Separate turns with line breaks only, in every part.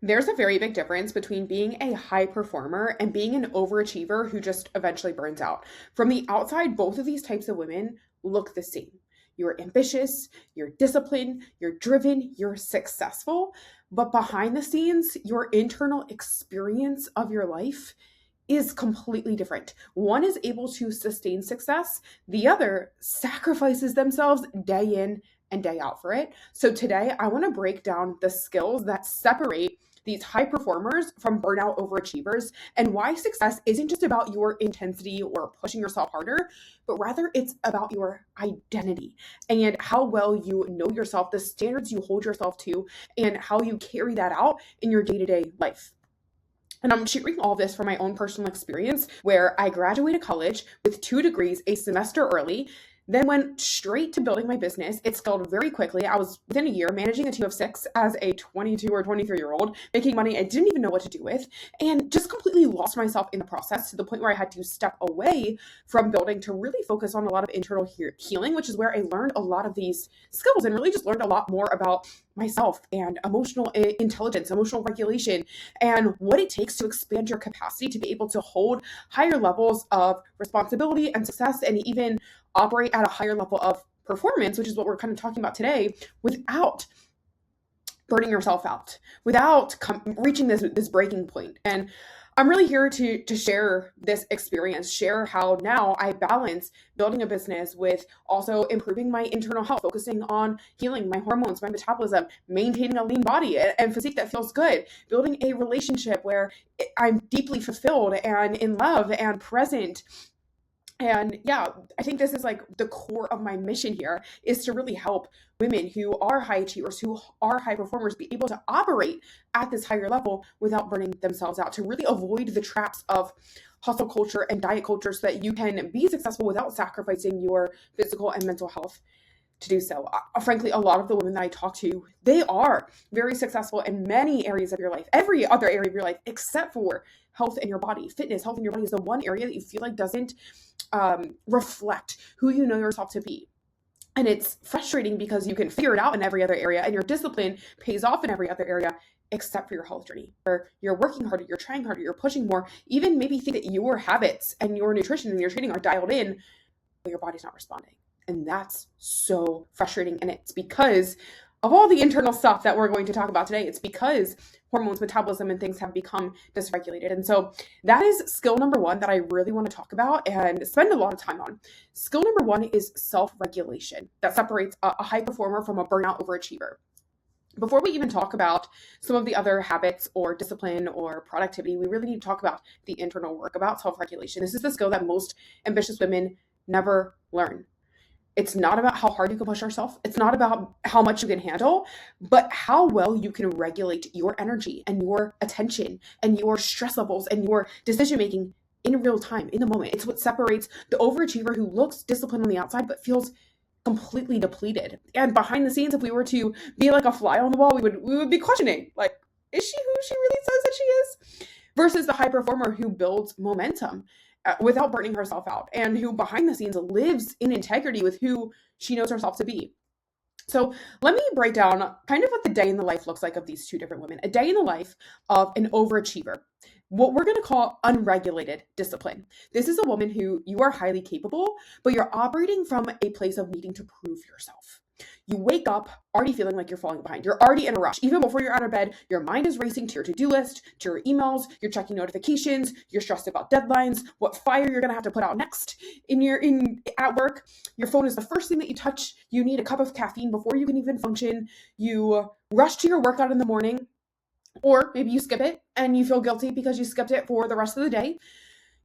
There's a very big difference between being a high performer and being an overachiever who just eventually burns out. From the outside, both of these types of women look the same. You're ambitious, you're disciplined, you're driven, you're successful, but behind the scenes, your internal experience of your life is completely different. One is able to sustain success, the other sacrifices themselves day in and day out for it. So today, I want to break down the skills that separate these high performers from burnout overachievers and why success isn't just about your intensity or pushing yourself harder, but rather it's about your identity and how well you know yourself, the standards you hold yourself to, and how you carry that out in your day-to-day life. And I'm sharing all this from my own personal experience where I graduated college with 2 degrees a semester early, then went straight to building my business. It scaled very quickly. I was within a year managing a team of 6 as a 22 or 23-year-old, making money I didn't even know what to do with, and just completely lost myself in the process to the point where I had to step away from building to really focus on a lot of internal healing, which is where I learned a lot of these skills and really just learned a lot more about myself and emotional intelligence, emotional regulation, and what it takes to expand your capacity to be able to hold higher levels of responsibility and success and even operate at a higher level of performance, which is what we're kind of talking about today, without burning yourself out, without reaching this breaking point. And I'm really here to share this experience, share how now I balance building a business with also improving my internal health, focusing on healing my hormones, my metabolism, maintaining a lean body and physique that feels good, building a relationship where I'm deeply fulfilled and in love and present. And yeah, I think this is like the core of my mission here is to really help women who are high achievers, who are high performers, be able to operate at this higher level without burning themselves out, to really avoid the traps of hustle culture and diet culture so that you can be successful without sacrificing your physical and mental health to do so. Frankly, a lot of the women that I talk to, they are very successful in many areas of your life, every other area of your life, except for health in your body. Fitness, health in your body is the one area that you feel like doesn't reflect who you know yourself to be. And it's frustrating because you can figure it out in every other area and your discipline pays off in every other area except for your health journey, where you're working harder, you're trying harder, you're pushing more, even maybe think that your habits and your nutrition and your training are dialed in, but your body's not responding. And that's so frustrating. And it's because of all the internal stuff that we're going to talk about today. It's because hormones, metabolism, and things have become dysregulated. And so that is skill number one that I really want to talk about and spend a lot of time on. Skill number one is self-regulation that separates a high performer from a burnout overachiever. Before we even talk about some of the other habits or discipline or productivity, we really need to talk about the internal work, about self-regulation. This is the skill that most ambitious women never learn. It's not about how hard you can push yourself. It's not about how much you can handle, but how well you can regulate your energy and your attention and your stress levels and your decision-making in real time, in the moment. It's what separates the overachiever who looks disciplined on the outside, but feels completely depleted. And behind the scenes, if we were to be like a fly on the wall, we would be questioning, like, is she who she really says that she is? Versus the high performer who builds momentum without burning herself out, and who behind the scenes lives in integrity with who she knows herself to be. So let me break down kind of what the day in the life looks like of these two different women. A day in the life of an overachiever, what we're going to call unregulated discipline. This is a woman who you are highly capable, but you're operating from a place of needing to prove yourself. You wake up already feeling like you're falling behind. You're already in a rush. Even before you're out of bed, your mind is racing to your to-do list, to your emails, you're checking notifications, you're stressed about deadlines, what fire you're going to have to put out next at work. Your phone is the first thing that you touch. You need a cup of caffeine before you can even function. You rush to your workout in the morning, or maybe you skip it and you feel guilty because you skipped it for the rest of the day.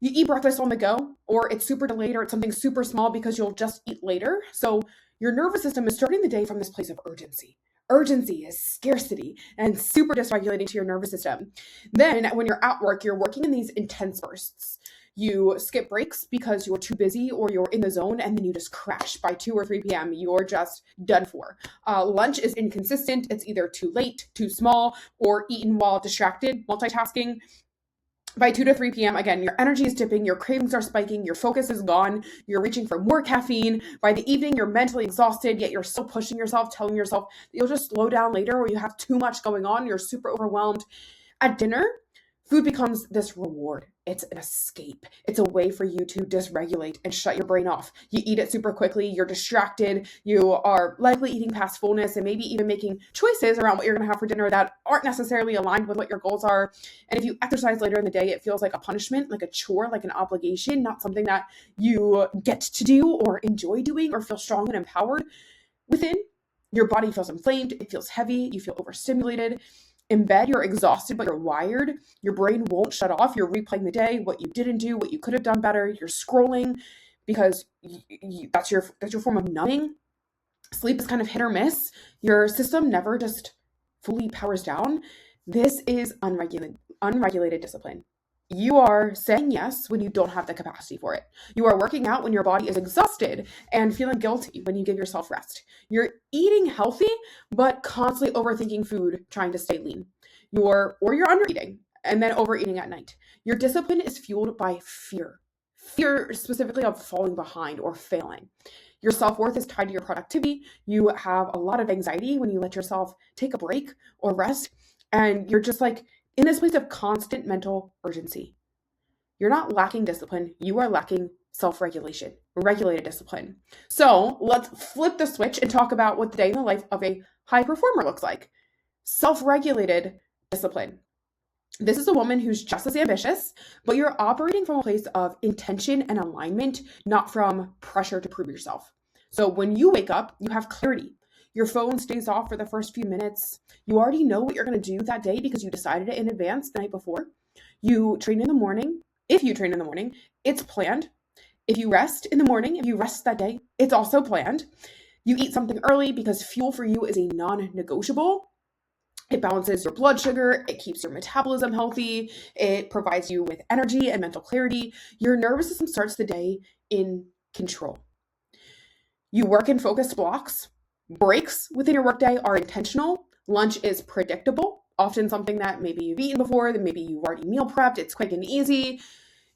You eat breakfast on the go, or it's super delayed, or it's something super small because you'll just eat later. So your nervous system is starting the day from this place of urgency. Urgency is scarcity and super dysregulating to your nervous system. Then when you're at work, you're working in these intense bursts. You skip breaks because you're too busy or you're in the zone, and then you just crash by 2 or 3 p.m. You're just done for. Lunch is inconsistent. It's either too late, too small, or eaten while distracted, multitasking. By 2 to 3 p.m., again, your energy is dipping, your cravings are spiking, your focus is gone, you're reaching for more caffeine. By the evening, you're mentally exhausted, yet you're still pushing yourself, telling yourself that you'll just slow down later, or you have too much going on, you're super overwhelmed. At dinner, food becomes this reward. It's an escape. It's a way for you to dysregulate and shut your brain off. You eat it super quickly, you're distracted, you are likely eating past fullness and maybe even making choices around what you're going to have for dinner that aren't necessarily aligned with what your goals are. And if you exercise later in the day, it feels like a punishment, like a chore, like an obligation, not something that you get to do or enjoy doing or feel strong and empowered within. Your body feels inflamed, it feels heavy, you feel overstimulated. In bed, you're exhausted, but you're wired. Your brain won't shut off. You're replaying the day, what you didn't do, what you could have done better. You're scrolling because that's your form of numbing. Sleep is kind of hit or miss. Your system never just fully powers down. This is unregulated discipline. You are saying yes when you don't have the capacity for it. You are working out when your body is exhausted and feeling guilty when you give yourself rest. You're eating healthy, but constantly overthinking food, trying to stay lean. You're under eating and then overeating at night. Your discipline is fueled by fear specifically of falling behind or failing. Your self-worth is tied to your productivity. You have a lot of anxiety when you let yourself take a break or rest. And you're just like in this place of constant mental urgency. You're not lacking discipline. You are lacking self-regulation, regulated discipline. So let's flip the switch and talk about what the day in the life of a high performer looks like. Self-regulated discipline. This is a woman who's just as ambitious, but you're operating from a place of intention and alignment, not from pressure to prove yourself. So when you wake up, you have clarity. Your phone stays off for the first few minutes. You already know what you're going to do that day because you decided it in advance the night before. You train in the morning. If you train in the morning, it's planned. If you rest in the morning, if you rest that day, it's also planned. You eat something early because fuel for you is a non-negotiable. It balances your blood sugar, it keeps your metabolism healthy, it provides you with energy and mental clarity. Your nervous system starts the day in control. You work in focused blocks. Breaks within your workday are intentional. Lunch is predictable, often something that maybe you've eaten before, that maybe you've already meal prepped, it's quick and easy.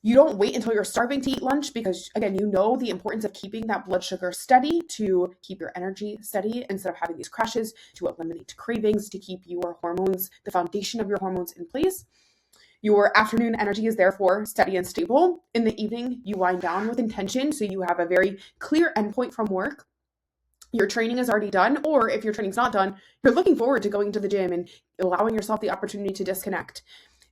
You don't wait until you're starving to eat lunch because, again, you know the importance of keeping that blood sugar steady to keep your energy steady instead of having these crashes, to eliminate cravings, to keep your hormones, the foundation of your hormones in place. Your afternoon energy is therefore steady and stable. In the evening, you wind down with intention, so you have a very clear endpoint from work. Your training is already done, or if your training's not done, you're looking forward to going to the gym and allowing yourself the opportunity to disconnect.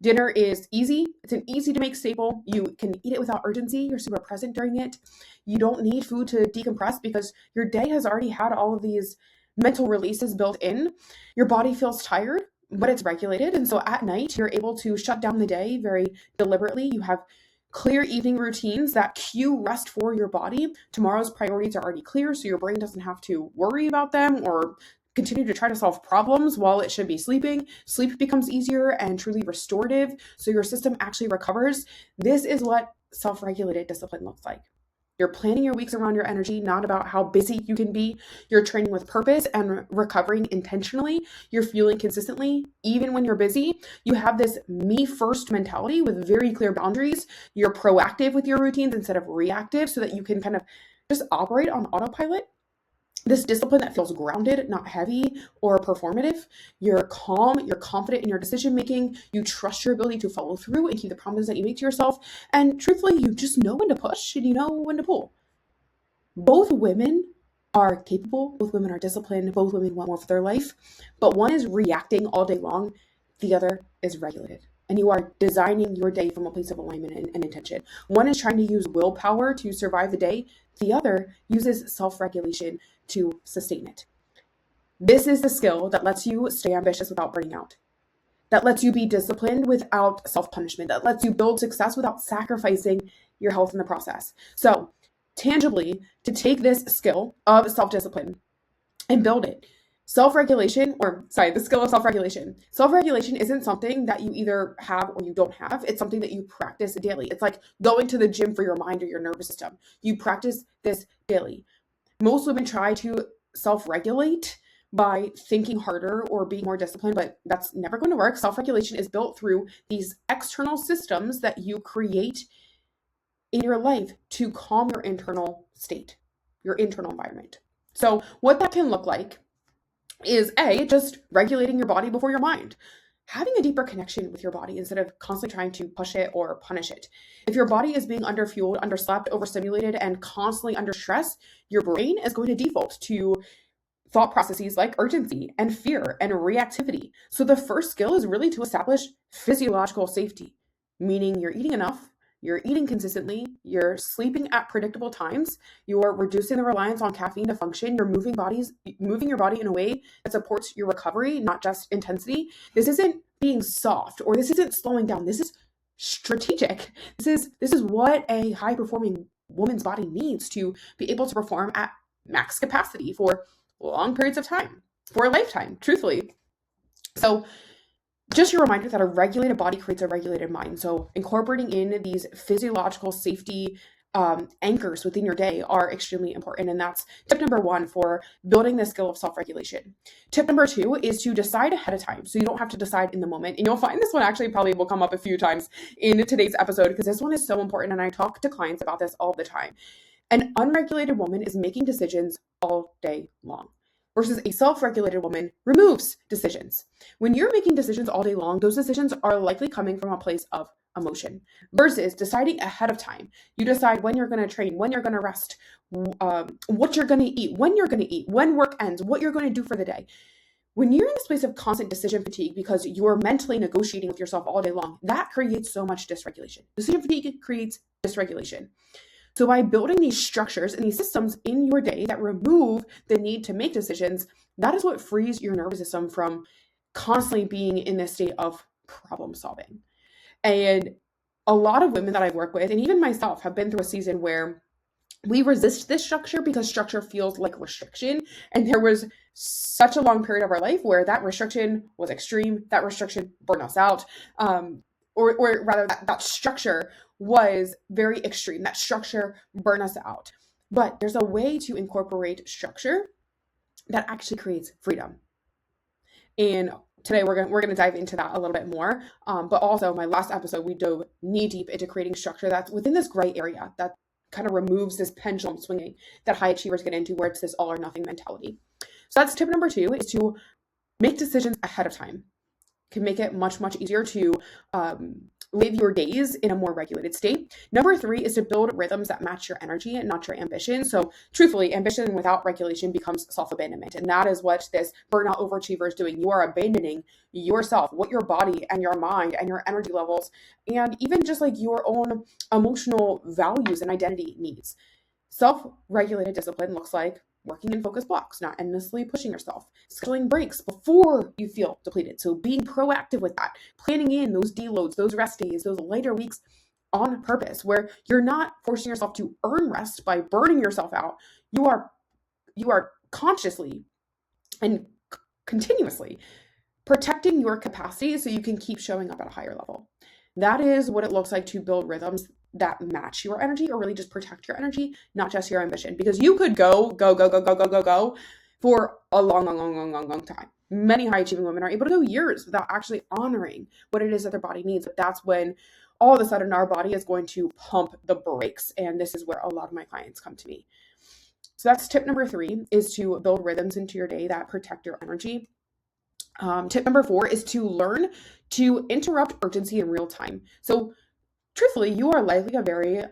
Dinner is easy. It's an easy to make staple. You can eat it without urgency. You're super present during it. You don't need food to decompress because your day has already had all of these mental releases built in. Your body feels tired, but it's regulated. And so at night, you're able to shut down the day very deliberately. You have clear evening routines that cue rest for your body. Tomorrow's priorities are already clear, so your brain doesn't have to worry about them or continue to try to solve problems while it should be sleeping. Sleep becomes easier and truly restorative, so your system actually recovers. This is what self-regulated discipline looks like. You're planning your weeks around your energy, not about how busy you can be. You're training with purpose and recovering intentionally. You're fueling consistently, even when you're busy. You have this me first mentality with very clear boundaries. You're proactive with your routines instead of reactive so that you can kind of just operate on autopilot. This discipline that feels grounded, not heavy or performative. You're calm, you're confident in your decision making, you trust your ability to follow through and keep the promises that you make to yourself, and truthfully, you just know when to push and you know when to pull. Both women are capable, both women are disciplined, both women want more for their life, but one is reacting all day long, the other is regulated. And you are designing your day from a place of alignment and intention. One is trying to use willpower to survive the day. The other uses self-regulation to sustain it. This is the skill that lets you stay ambitious without burning out, that lets you be disciplined without self-punishment, that lets you build success without sacrificing your health in the process. So, tangibly, to take this skill of self-discipline and build it, the skill of self-regulation. Self-regulation isn't something that you either have or you don't have. It's something that you practice daily. It's like going to the gym for your mind or your nervous system. You practice this daily. Most women try to self-regulate by thinking harder or being more disciplined, but that's never going to work. Self-regulation is built through these external systems that you create in your life to calm your internal state, your internal environment. So what that can look like is just regulating your body before your mind. Having a deeper connection with your body instead of constantly trying to push it or punish it. If your body is being underfueled, underslept, overstimulated, and constantly under stress, your brain is going to default to thought processes like urgency and fear and reactivity. So the first skill is really to establish physiological safety, meaning you're eating enough, you're eating consistently, you're sleeping at predictable times, you're reducing the reliance on caffeine to function, you're moving your body in a way that supports your recovery, not just intensity. This isn't being soft or this isn't slowing down. This is strategic. This is what a high-performing woman's body needs to be able to perform at max capacity for long periods of time, for a lifetime, truthfully. So just your reminder that a regulated body creates a regulated mind. So incorporating in these physiological safety anchors within your day are extremely important. And that's tip number 1 for building the skill of self-regulation. Tip number 2 is to decide ahead of time. So you don't have to decide in the moment. And you'll find this one actually probably will come up a few times in today's episode because this one is so important. And I talk to clients about this all the time. An unregulated woman is making decisions all day long, versus a self-regulated woman removes decisions. When you're making decisions all day long, those decisions are likely coming from a place of emotion versus deciding ahead of time. You decide when you're going to train, when you're going to rest, what you're going to eat, when work ends, what you're going to do for the day. When you're in this place of constant decision fatigue because you're mentally negotiating with yourself all day long, that creates so much dysregulation. Decision fatigue creates dysregulation. So by building these structures and these systems in your day that remove the need to make decisions, that is what frees your nervous system from constantly being in this state of problem solving. And a lot of women that I've worked with, and even myself, have been through a season where we resist this structure because structure feels like restriction. And there was such a long period of our life where that restriction was extreme, that restriction burned us out, or rather that structure was very extreme. That structure burned us out. But there's a way to incorporate structure that actually creates freedom. And today we're going to dive into that a little bit more. But also my last episode, we dove knee deep into creating structure that's within this gray area that kind of removes this pendulum swinging that high achievers get into where it's this all or nothing mentality. So that's tip number 2, is to make decisions ahead of time. Can make it much, much easier to live your days in a more regulated state. Number 3 is to build rhythms that match your energy and not your ambition. So truthfully, ambition without regulation becomes self-abandonment. And that is what this burnout overachiever is doing. You are abandoning yourself, what your body and your mind and your energy levels, and even just like your own emotional values and identity needs. Self-regulated discipline looks like working in focus blocks, not endlessly pushing yourself, scheduling breaks before you feel depleted. So being proactive with that, planning in those deloads, those rest days, those lighter weeks on purpose, where you're not forcing yourself to earn rest by burning yourself out. You are consciously and continuously protecting your capacity so you can keep showing up at a higher level. That is what it looks like to build rhythms that match your energy, or really just protect your energy, not just your ambition. Because you could go for a long time. Many high achieving women are able to go years without actually honoring what it is that their body needs. But that's when all of a sudden our body is going to pump the brakes. And this is where a lot of my clients come to me. So that's tip number 3, is to build rhythms into your day that protect your energy. Tip number 4 is to learn to interrupt urgency in real time. So truthfully, you are likely a very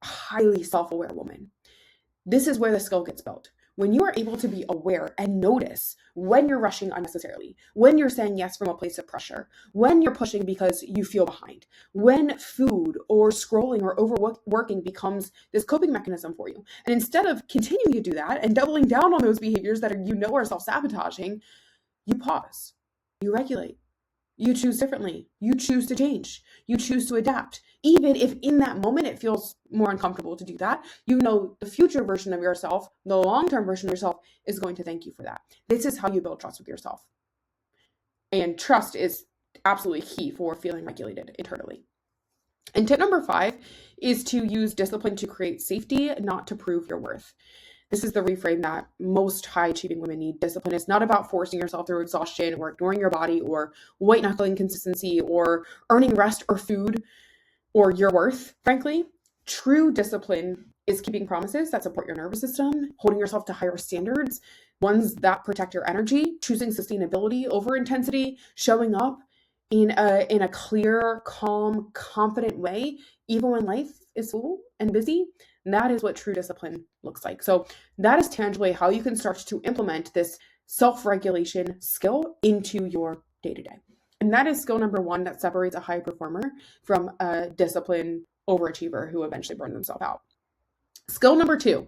highly self-aware woman. This is where the skill gets built. When you are able to be aware and notice when you're rushing unnecessarily, when you're saying yes from a place of pressure, when you're pushing because you feel behind, when food or scrolling or overworking becomes this coping mechanism for you. And instead of continuing to do that and doubling down on those behaviors that are self-sabotaging, you pause, you regulate. You choose differently. You choose to change. You choose to adapt. Even if in that moment it feels more uncomfortable to do that, you know the future version of yourself, the long-term version of yourself, is going to thank you for that. This is how you build trust with yourself. And trust is absolutely key for feeling regulated internally. And tip number 5 is to use discipline to create safety, not to prove your worth. This is the reframe that most high achieving women need. Discipline is not about forcing yourself through exhaustion or ignoring your body or white knuckling consistency or earning rest or food or your worth, frankly. True discipline is keeping promises that support your nervous system, holding yourself to higher standards, ones that protect your energy, choosing sustainability over intensity, showing up in a clear, calm, confident way, even when life is full and busy. And that is what true discipline looks like. So that is tangibly how you can start to implement this self-regulation skill into your day-to-day. And that is skill number one that separates a high performer from a disciplined overachiever who eventually burns themselves out. Skill number two,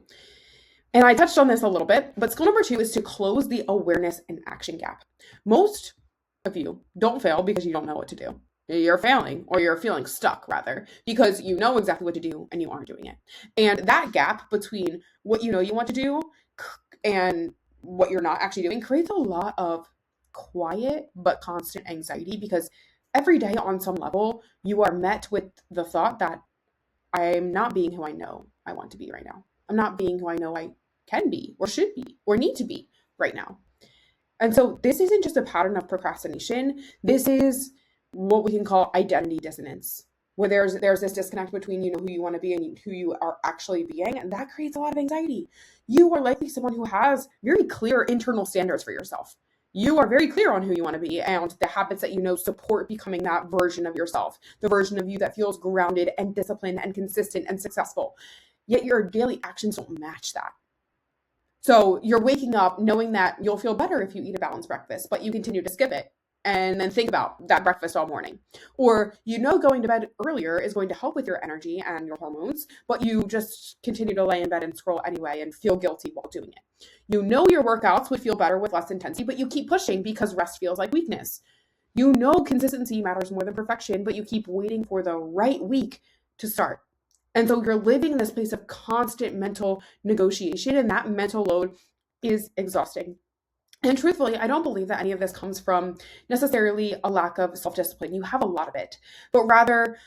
and I touched on this a little bit, but skill number two is to close the awareness and action gap. Most of you don't fail because you don't know what to do. You're failing, or you're feeling stuck rather, because you know exactly what to do and you aren't doing it. And that gap between what you know you want to do and what you're not actually doing creates a lot of quiet but constant anxiety, because every day on some level you are met with the thought that I'm not being who I know I want to be right now. I'm not being who I know I can be or should be or need to be right now. And so this isn't just a pattern of procrastination. This is what we can call identity dissonance, where there's this disconnect between who you want to be and who you are actually being, and that creates a lot of anxiety. You are likely someone who has very clear internal standards for yourself. You are very clear on who you want to be and the habits that support becoming that version of yourself, the version of you that feels grounded and disciplined and consistent and successful. Yet your daily actions don't match that. So you're waking up knowing that you'll feel better if you eat a balanced breakfast, but you continue to skip it and then think about that breakfast all morning. Or going to bed earlier is going to help with your energy and your hormones, but you just continue to lay in bed and scroll anyway and feel guilty while doing it. Your workouts would feel better with less intensity, but you keep pushing because rest feels like weakness. Consistency matters more than perfection, but you keep waiting for the right week to start. And so you're living in this place of constant mental negotiation, and that mental load is exhausting. And truthfully, I don't believe that any of this comes from necessarily a lack of self-discipline. You have a lot of it, but rather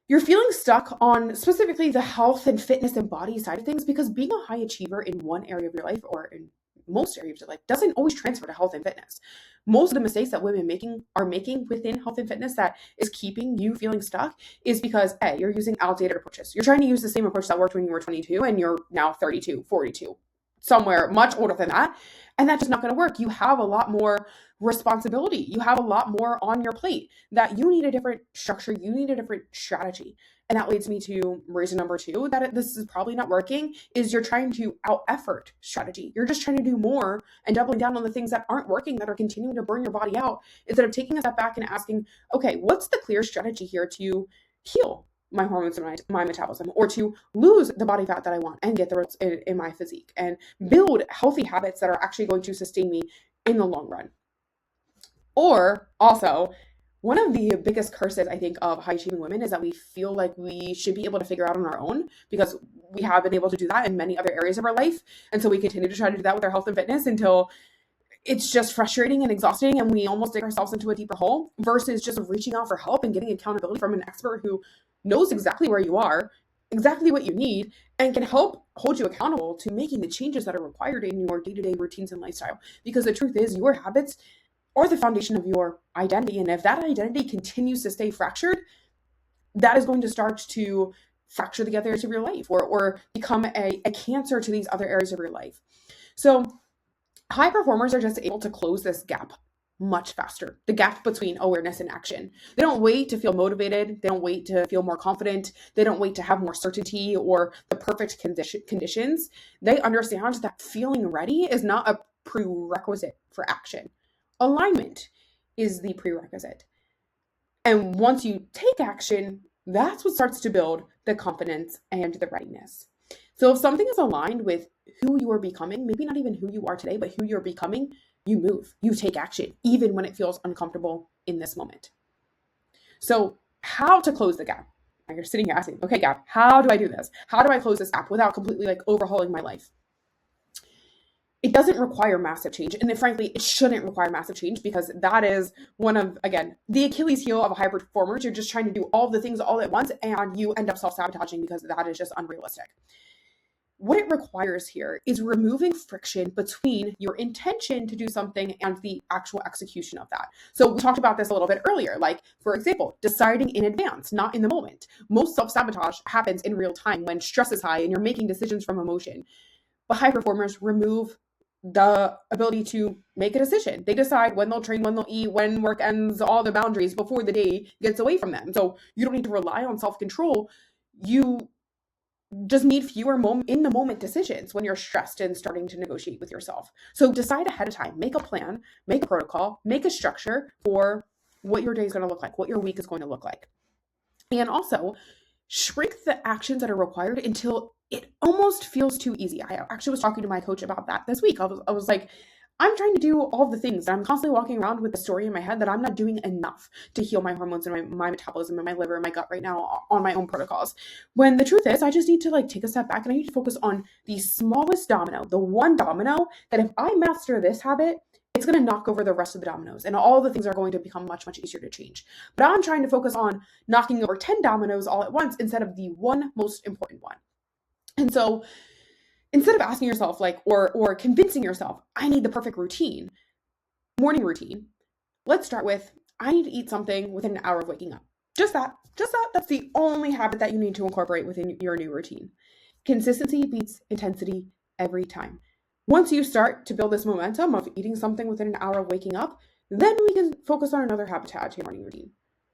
you're feeling stuck on specifically the health and fitness and body side of things, because being a high achiever in one area of your life or in most areas of your life doesn't always transfer to health and fitness. Most of the mistakes that women are making within health and fitness that is keeping you feeling stuck is because you're using outdated approaches. You're trying to use the same approach that worked when you were 22 and you're now 32, 42, somewhere much older than that. And that's just not going to work. You have a lot more responsibility. You have a lot more on your plate that you need a different structure. You need a different strategy. And that leads me to reason number two, that this is probably not working, is you're trying to out-effort strategy. You're just trying to do more and doubling down on the things that aren't working, that are continuing to burn your body out, instead of taking a step back and asking, okay, what's the clear strategy here to heal my hormones and my metabolism, or to lose the body fat that I want and get the results in my physique and build healthy habits that are actually going to sustain me in the long run. Or also, one of the biggest curses, I think, of high achieving women is that we feel like we should be able to figure out on our own, because we have been able to do that in many other areas of our life. And so we continue to try to do that with our health and fitness until it's just frustrating and exhausting, and we almost dig ourselves into a deeper hole, versus just reaching out for help and getting accountability from an expert who knows exactly where you are, exactly what you need, and can help hold you accountable to making the changes that are required in your day-to-day routines and lifestyle. Because the truth is, your habits are the foundation of your identity. And if that identity continues to stay fractured, that is going to start to fracture the other areas of your life, or become a cancer to these other areas of your life. So high performers are just able to close this gap much faster, the gap between awareness and action. They don't wait to feel motivated. They don't wait to feel more confident. They don't wait to have more certainty or the perfect conditions. They understand that feeling ready is not a prerequisite for action. Alignment is the prerequisite. And once you take action, that's what starts to build the confidence and the readiness. So if something is aligned with who you are becoming, maybe not even who you are today, but who you're becoming, you move, you take action, even when it feels uncomfortable in this moment. So how to close the gap? You're sitting here asking, okay, Gab, how do I do this? How do I close this gap without completely overhauling my life? It doesn't require massive change. And then, frankly, it shouldn't require massive change, because that is one of, again, the Achilles heel of a high performer. You're just trying to do all the things all at once, and you end up self-sabotaging because that is just unrealistic. what it requires here is removing friction between your intention to do something and the actual execution of that. So we talked about this a little bit earlier, like, for example, deciding in advance, not in the moment. Most self-sabotage happens in real time when stress is high and you're making decisions from emotion. But high performers remove the ability to make a decision. They decide when they'll train, when they'll eat, when work ends, all the boundaries before the day gets away from them. So you don't need to rely on self-control. You just need fewer in the moment decisions when you're stressed and starting to negotiate with yourself. So decide ahead of time, make a plan, make a protocol, make a structure for what your day is going to look like, what your week is going to look like. And also shrink the actions that are required until it almost feels too easy. I actually was talking to my coach about that this week. I was like, I'm trying to do all the things. I'm constantly walking around with the story in my head that I'm not doing enough to heal my hormones and my metabolism and my liver and my gut right now on my own protocols. When the truth is, I just need to take a step back and I need to focus on the smallest domino, the one domino that if I master this habit, it's going to knock over the rest of the dominoes and all the things are going to become much, much easier to change. But I'm trying to focus on knocking over 10 dominoes all at once instead of the one most important one. And so instead of asking yourself or convincing yourself, I need the perfect morning routine, let's start with, I need to eat something within an hour of waking up. Just that. That's the only habit that you need to incorporate within your new routine. Consistency beats intensity every time. Once you start to build this momentum of eating something within an hour of waking up, then we can focus on another habit to add to your morning routine.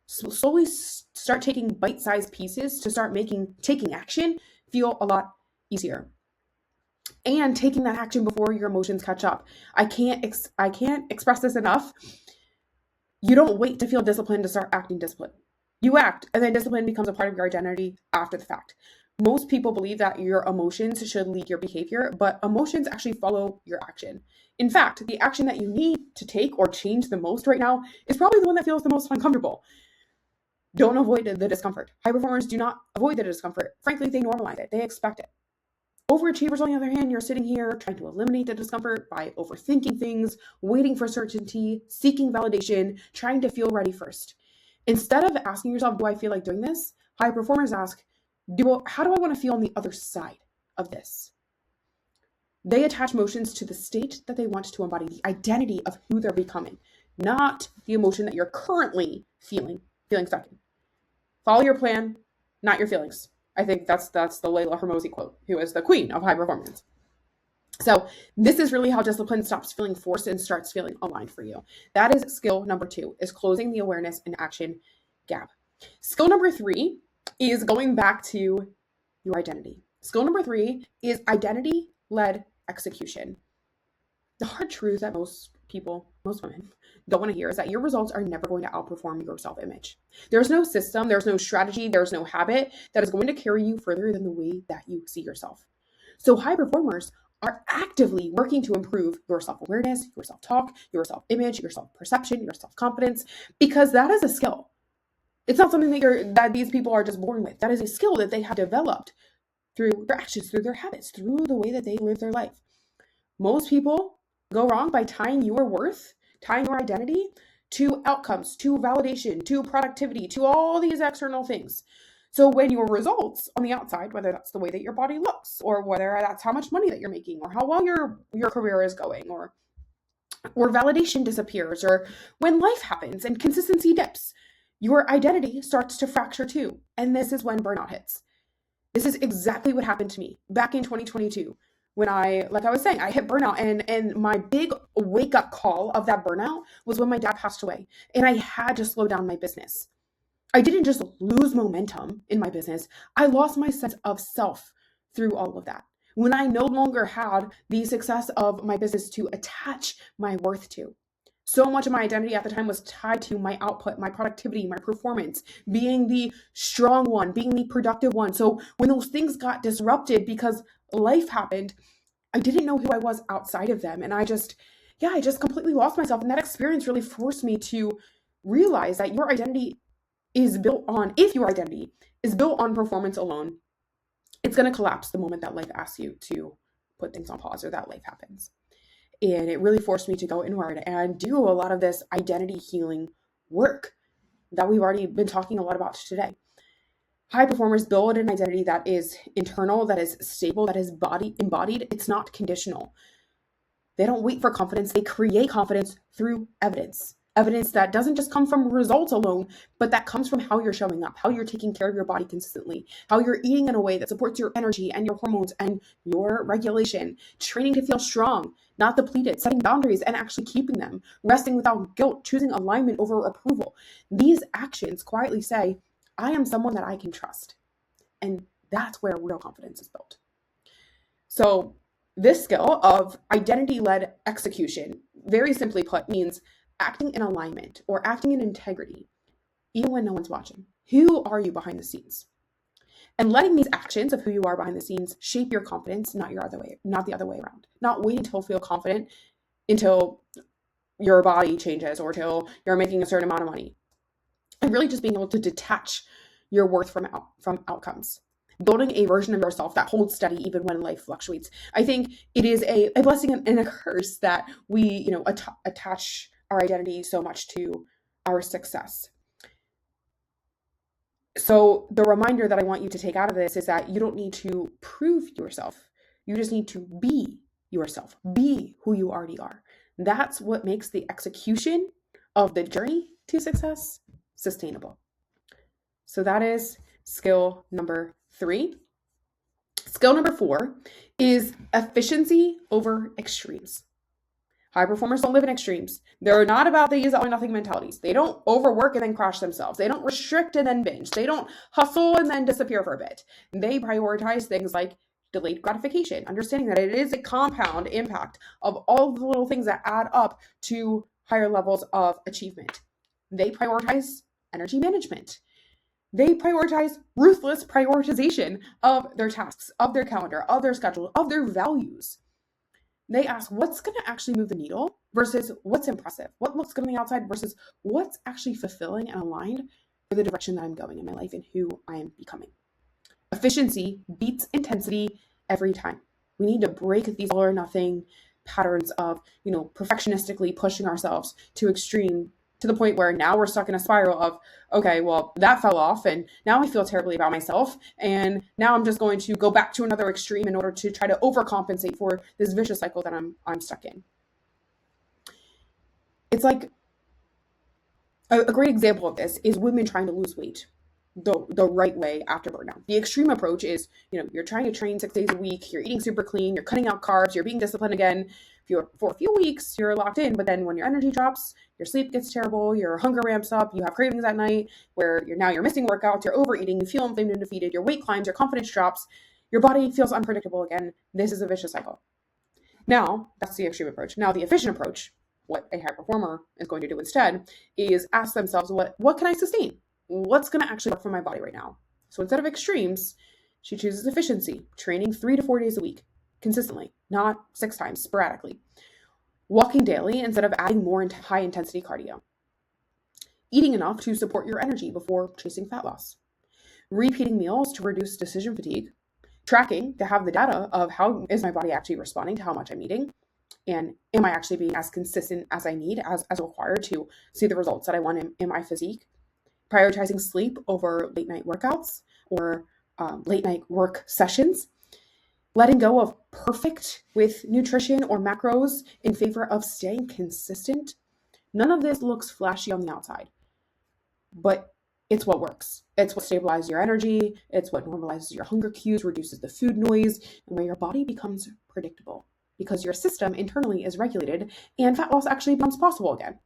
So slowly start taking bite-sized pieces to start making taking action feel a lot easier. And taking that action before your emotions catch up. I can't express this enough. You don't wait to feel disciplined to start acting disciplined. You act, and then discipline becomes a part of your identity after the fact. Most people believe that your emotions should lead your behavior, but emotions actually follow your action. In fact, the action that you need to take or change the most right now is probably the one that feels the most uncomfortable. Don't avoid the discomfort. High performers do not avoid the discomfort. Frankly, they normalize it. They expect it. Overachievers, on the other hand, you're sitting here trying to eliminate the discomfort by overthinking things, waiting for certainty, seeking validation, trying to feel ready first. Instead of asking yourself, do I feel like doing this? High performers ask, how do I want to feel on the other side of this? They attach emotions to the state that they want to embody, the identity of who they're becoming, not the emotion that you're currently feeling stuck in. Follow your plan, not your feelings. I think that's the Layla Hermosi quote, who is the queen of high performance. So this is really how discipline stops feeling forced and starts feeling aligned for you. That is skill number 2, is closing the awareness and action gap. Skill number 3 is going back to your identity. Skill number 3 is identity-led execution. The hard truth that most women don't want to hear is that your results are never going to outperform your self-image. There's no system, there's no strategy, there's no habit that is going to carry you further than the way that you see yourself. So high performers are actively working to improve your self-awareness, your self-talk, your self-image, your self-perception, your self-confidence, because that is a skill. It's not something that these people are just born with. That is a skill that they have developed through their actions, through their habits, through the way that they live their life. Most people go wrong by tying your worth, tying your identity to outcomes, to validation, to productivity, to all these external things. So when your results on the outside, whether that's the way that your body looks, or whether that's how much money that you're making, or how well your career is going, or validation disappears, or when life happens and consistency dips, your identity starts to fracture too. And this is when burnout hits. This is exactly what happened to me back in 2022. When like I was saying, I hit burnout, and my big wake up call of that burnout was when my dad passed away and I had to slow down my business. I didn't just lose momentum in my business. I lost my sense of self through all of that. When I no longer had the success of my business to attach my worth to. So much of my identity at the time was tied to my output, my productivity, my performance, being the strong one, being the productive one. So when those things got disrupted because life happened, I didn't know who I was outside of them. And I just completely lost myself. And that experience really forced me to realize that if your identity is built on performance alone, it's going to collapse the moment that life asks you to put things on pause or that life happens. And it really forced me to go inward and do a lot of this identity healing work that we've already been talking a lot about today. High performers build an identity that is internal, that is stable, that is body embodied. It's not conditional. They don't wait for confidence. They create confidence through evidence. Evidence that doesn't just come from results alone, but that comes from how you're showing up, how you're taking care of your body consistently, how you're eating in a way that supports your energy and your hormones and your regulation, training to feel strong, not depleted, setting boundaries and actually keeping them, resting without guilt, choosing alignment over approval. These actions quietly say, I am someone that I can trust. And that's where real confidence is built. So this skill of identity-led execution, very simply put, means acting in alignment or acting in integrity, even when no one's watching. Who are you behind the scenes? And letting these actions of who you are behind the scenes shape your confidence, not the other way around. Not waiting until feel confident until your body changes or till you're making a certain amount of money. And really just being able to detach your worth from outcomes. Building a version of yourself that holds steady even when life fluctuates. I think it is a blessing and a curse that we, attach our identity so much to our success. So the reminder that I want you to take out of this is that you don't need to prove yourself. You just need to be yourself. Be who you already are. That's what makes the execution of the journey to success sustainable. So that is skill number 3. Skill number 4 is efficiency over extremes. High performers don't live in extremes. They're not about the use all or nothing mentalities. They don't overwork and then crash themselves. They don't restrict and then binge. They don't hustle and then disappear for a bit. They prioritize things like delayed gratification, understanding that it is a compound impact of all the little things that add up to higher levels of achievement. They prioritize energy management. They prioritize ruthless prioritization of their tasks, of their calendar, of their schedule, of their values. They ask what's going to actually move the needle versus what's impressive, what looks good on the outside versus what's actually fulfilling and aligned for the direction that I'm going in my life and who I am becoming. Efficiency beats intensity every time. We need to break these all or nothing patterns of, perfectionistically pushing ourselves to extreme, to the point where now we're stuck in a spiral of, okay, well, that fell off and now I feel terribly about myself. And now I'm just going to go back to another extreme in order to try to overcompensate for this vicious cycle that I'm stuck in. It's like a great example of this is women trying to lose weight the right way after burnout. The extreme approach is, you're trying to train 6 days a week, you're eating super clean, you're cutting out carbs, you're being disciplined again. For a few weeks, you're locked in, but then when your energy drops, your sleep gets terrible, your hunger ramps up, you have cravings at night where you're missing workouts, you're overeating, you feel inflamed and defeated, your weight climbs, your confidence drops, your body feels unpredictable again. This is a vicious cycle. Now, that's the extreme approach. Now, the efficient approach, what a high performer is going to do instead, is ask themselves, what can I sustain? What's going to actually work for my body right now? So instead of extremes, she chooses efficiency, training 3 to 4 days a week, consistently, not 6 times, sporadically. Walking daily instead of adding more high intensity cardio. Eating enough to support your energy before chasing fat loss. Repeating meals to reduce decision fatigue. Tracking to have the data of how is my body actually responding to how much I'm eating. And am I actually being as consistent as I need, as required to see the results that I want in my physique? Prioritizing sleep over late night workouts or late night work sessions. Letting go of perfect with nutrition or macros in favor of staying consistent. None of this looks flashy on the outside, but it's what works. It's what stabilizes your energy. It's what normalizes your hunger cues, reduces the food noise, and where your body becomes predictable because your system internally is regulated and fat loss actually becomes possible again.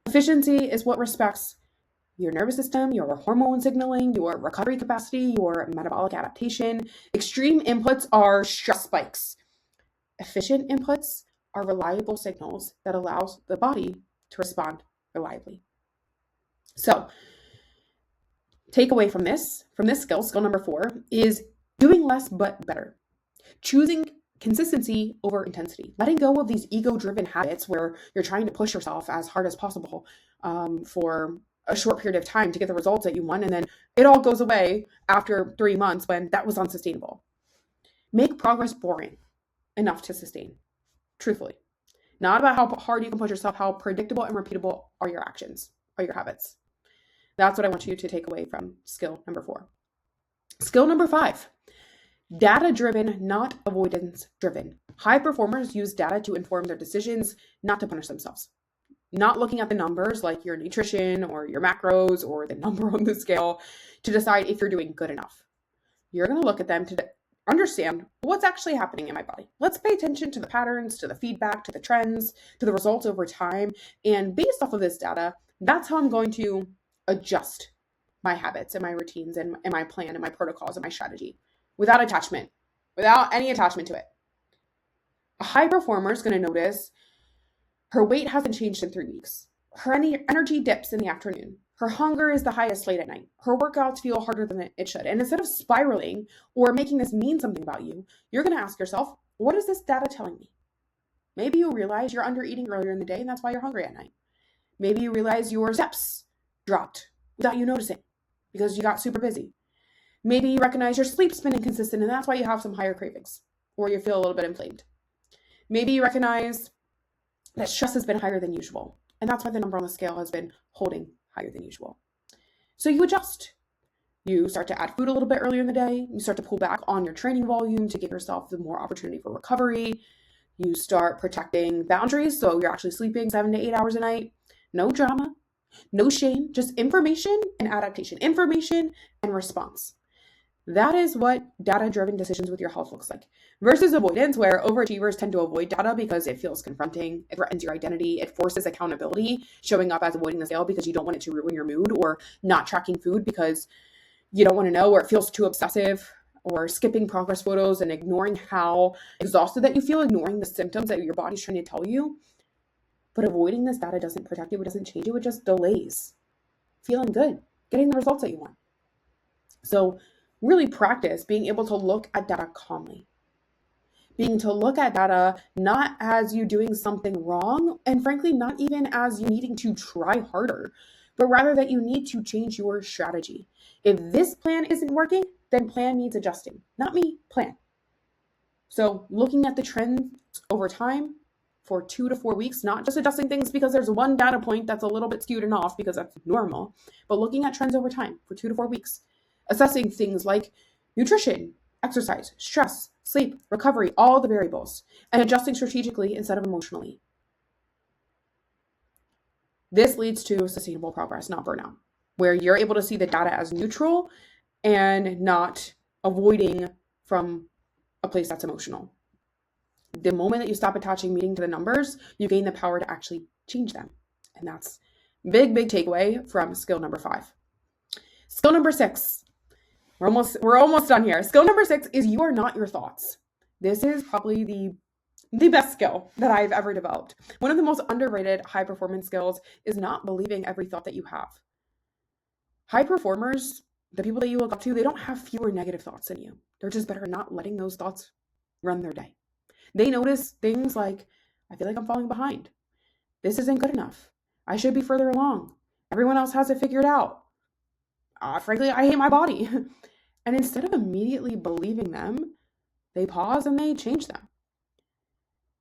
Efficiency is what respects your nervous system, your hormone signaling, your recovery capacity, your metabolic adaptation. Extreme inputs are stress spikes. Efficient inputs are reliable signals that allows the body to respond reliably. So, takeaway from this skill number 4, is doing less but better. Choosing consistency over intensity. Letting go of these ego-driven habits where you're trying to push yourself as hard as possible for a short period of time to get the results that you want, and then it all goes away after 3 months when that was unsustainable. Make progress boring enough to sustain, truthfully. Not about how hard you can push yourself, how predictable and repeatable are your actions, are your habits. That's what I want you to take away from skill number 4. Skill number 5, data-driven, not avoidance-driven. High performers use data to inform their decisions, not to punish themselves. Not looking at the numbers like your nutrition or your macros or the number on the scale to decide if you're doing good enough. You're going to look at them to understand what's actually happening in my body. Let's pay attention to the patterns, to the feedback, to the trends, to the results over time. And based off of this data, that's how I'm going to adjust my habits and my routines and my plan and my protocols and my strategy without any attachment to it. A high performer is going to notice her weight hasn't changed in 3 weeks. Her energy dips in the afternoon. Her hunger is the highest late at night. Her workouts feel harder than it should. And instead of spiraling or making this mean something about you, you're going to ask yourself, what is this data telling me? Maybe you realize you're under eating earlier in the day and that's why you're hungry at night. Maybe you realize your steps dropped without you noticing because you got super busy. Maybe you recognize your sleep's been inconsistent and that's why you have some higher cravings or you feel a little bit inflamed. Maybe you recognize that stress has been higher than usual and that's why the number on the scale has been holding higher than usual. So you adjust. You start to add food a little bit earlier in the day. You start to pull back on your training volume to give yourself the more opportunity for recovery. You start protecting boundaries. So you're actually sleeping 7 to 8 hours a night. No drama, no shame, just information and adaptation, information and response. That is what data-driven decisions with your health looks like versus avoidance, where overachievers tend to avoid data because it feels confronting, it threatens your identity, it forces accountability, showing up as avoiding the scale because you don't want it to ruin your mood, or not tracking food because you don't want to know, or it feels too obsessive, or skipping progress photos and ignoring how exhausted that you feel, ignoring the symptoms that your body's trying to tell you. But avoiding this data doesn't protect you, it doesn't change you, it just delays feeling good, getting the results that you want. So really practice being able to look at data calmly. Being to look at data not as you doing something wrong, and frankly, not even as you needing to try harder, but rather that you need to change your strategy. If this plan isn't working, then plan needs adjusting. Not me, plan. So looking at the trends over time for 2 to 4 weeks, not just adjusting things because there's one data point that's a little bit skewed and off because that's normal, but looking at trends over time for 2 to 4 weeks. Assessing things like nutrition, exercise, stress, sleep, recovery, all the variables, and adjusting strategically instead of emotionally. This leads to sustainable progress, not burnout, where you're able to see the data as neutral and not avoiding from a place that's emotional. The moment that you stop attaching meaning to the numbers, you gain the power to actually change them. And that's big takeaway from skill number 5. Skill number 6. We're almost done here. Skill number 6 is you are not your thoughts. This is probably the best skill that I've ever developed. One of the most underrated high performance skills is not believing every thought that you have. High performers, the people that you look up to, they don't have fewer negative thoughts than you. They're just better at not letting those thoughts run their day. They notice things like, I feel like I'm falling behind. This isn't good enough. I should be further along. Everyone else has it figured out. Frankly, I hate my body. And instead of immediately believing them, they pause and they change them.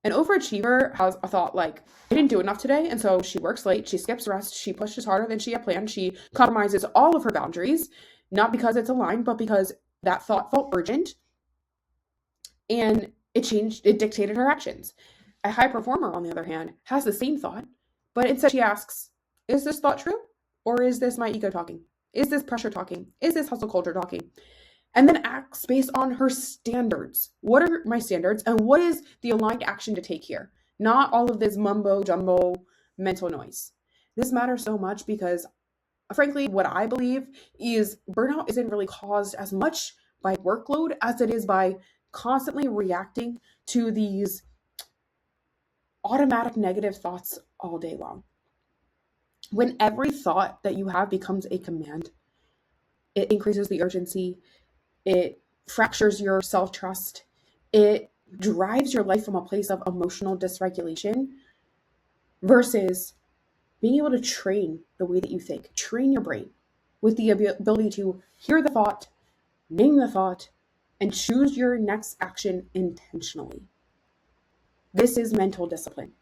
An overachiever has a thought like, I didn't do enough today, and so she works late, she skips rest, she pushes harder than she had planned, she compromises all of her boundaries, not because it's aligned, but because that thought felt urgent, and it dictated her actions. A high performer, on the other hand, has the same thought, but instead she asks, is this thought true? Or is this my ego talking? Is this pressure talking? Is this hustle culture talking? And then acts based on her standards. What are my standards? And what is the aligned action to take here? Not all of this mumbo jumbo mental noise. This matters so much because, frankly, what I believe is burnout isn't really caused as much by workload as it is by constantly reacting to these automatic negative thoughts all day long. When every thought that you have becomes a command, it increases the urgency, it fractures your self-trust, it drives your life from a place of emotional dysregulation versus being able to train the way that you think, train your brain with the ability to hear the thought, name the thought, and choose your next action intentionally. This is mental discipline.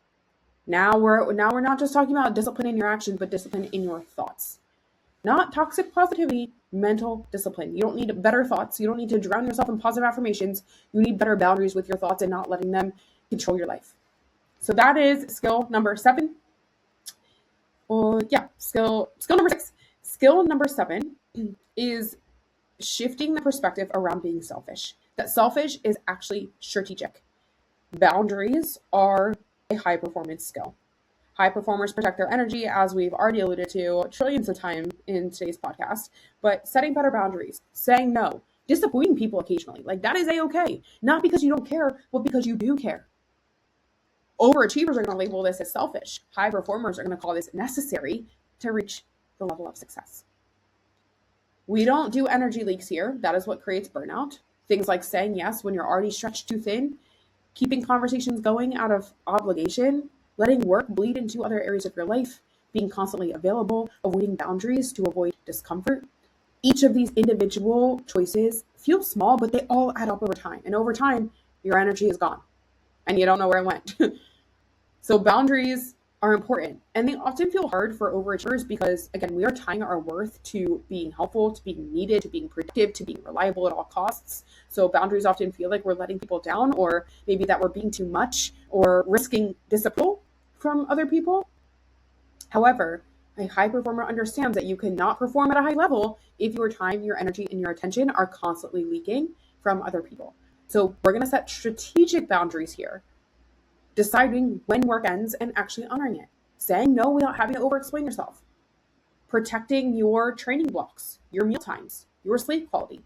Now we're not just talking about discipline in your actions, but discipline in your thoughts. not toxic positivity, mental discipline. You don't need better thoughts. You don't need to drown yourself in positive affirmations. You need better boundaries with your thoughts and not letting them control your life. So that is skill number 7. Skill number 6. Skill number 7 is shifting the perspective around being selfish. That selfish is actually strategic. Boundaries are a high performance skill. High performers protect their energy, as we've already alluded to trillions of times in today's podcast, but setting better boundaries, saying no, disappointing people occasionally, like that is a-okay. Not because you don't care, but because you do care. Overachievers are going to label this as selfish. High performers are going to call this necessary to reach the level of success. We don't do energy leaks here. That is what creates burnout. Things like saying yes when you're already stretched too thin, keeping conversations going out of obligation, letting work bleed into other areas of your life, being constantly available, avoiding boundaries to avoid discomfort. Each of these individual choices feel small, but they all add up over time. And over time, your energy is gone and you don't know where it went. So boundaries are important, and they often feel hard for overachievers because, again, we are tying our worth to being helpful, to being needed, to being productive, to being reliable at all costs. So boundaries often feel like we're letting people down, or maybe that we're being too much or risking disapproval from other people. However, a high performer understands that you cannot perform at a high level if your time, your energy, and your attention are constantly leaking from other people. So we're going to set strategic boundaries here, deciding when work ends and actually honoring it, saying no without having to over-explain yourself, protecting your training blocks, your meal times, your sleep quality,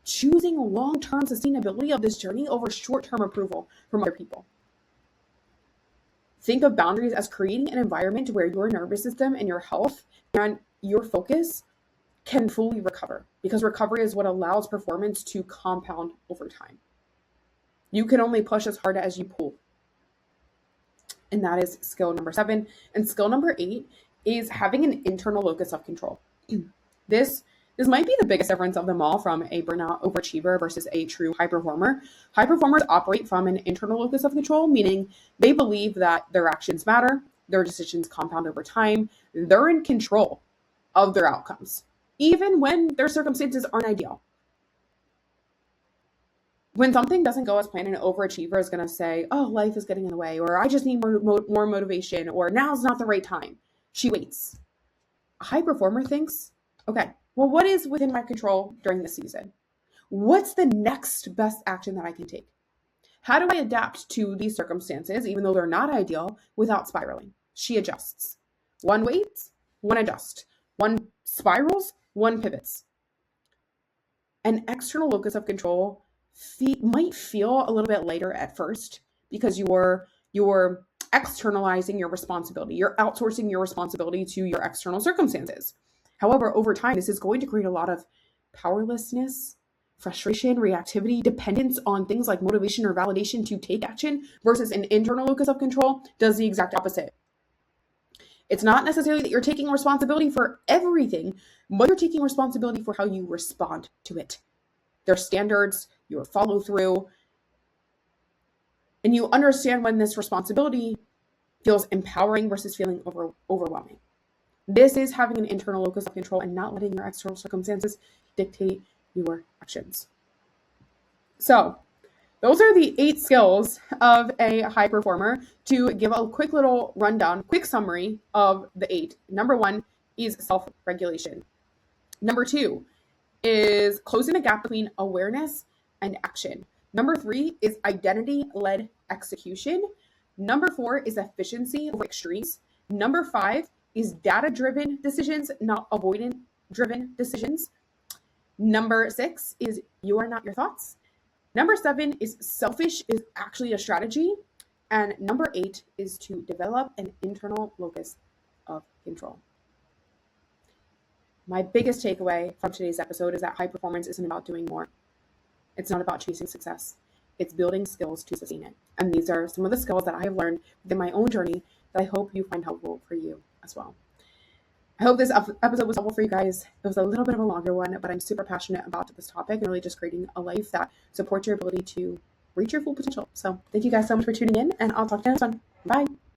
choosing long-term sustainability of this journey over short-term approval from other people. Think of boundaries as creating an environment where your nervous system and your health and your focus can fully recover, because recovery is what allows performance to compound over time. You can only push as hard as you pull. And that is skill number 7. And skill number 8 is having an internal locus of control. This might be the biggest difference of them all from a burnout overachiever versus a true high performer. High performers operate from an internal locus of control, meaning they believe that their actions matter, their decisions compound over time, they're in control of their outcomes, even when their circumstances aren't ideal. When something doesn't go as planned, an overachiever is going to say, oh, life is getting in the way, or I just need more motivation, or now's not the right time. She waits. A high performer thinks, okay, well, what is within my control during this season? What's the next best action that I can take? How do I adapt to these circumstances, even though they're not ideal, without spiraling? She adjusts. One waits, one adjusts. One spirals, one pivots. An external locus of control might feel a little bit lighter at first because you're externalizing your responsibility. You're outsourcing your responsibility to your external circumstances. However, over time, this is going to create a lot of powerlessness, frustration, reactivity, dependence on things like motivation or validation to take action, versus an internal locus of control does the exact opposite. It's not necessarily that you're taking responsibility for everything, but you're taking responsibility for how you respond to it. Their standards, your follow through, and you understand when this responsibility feels empowering versus feeling overwhelming. This is having an internal locus of control and not letting your external circumstances dictate your actions. So those are the 8 skills of a high performer. To give a quick little rundown, quick summary of the 8. Number 1 is self-regulation. Number 2 is closing the gap between awareness and action. Number 3 is identity-led execution. Number 4 is efficiency over extremes. Number 5 is data-driven decisions, not avoidant-driven decisions. Number 6 is you are not your thoughts. Number 7 is selfish is actually a strategy. And number 8 is to develop an internal locus of control. My biggest takeaway from today's episode is that high performance isn't about doing more. It's not about chasing success. It's building skills to sustain it. And these are some of the skills that I have learned within my own journey that I hope you find helpful for you as well. I hope this episode was helpful for you guys. It was a little bit of a longer one, but I'm super passionate about this topic and really just creating a life that supports your ability to reach your full potential. So thank you guys so much for tuning in, and I'll talk to you next one. Bye.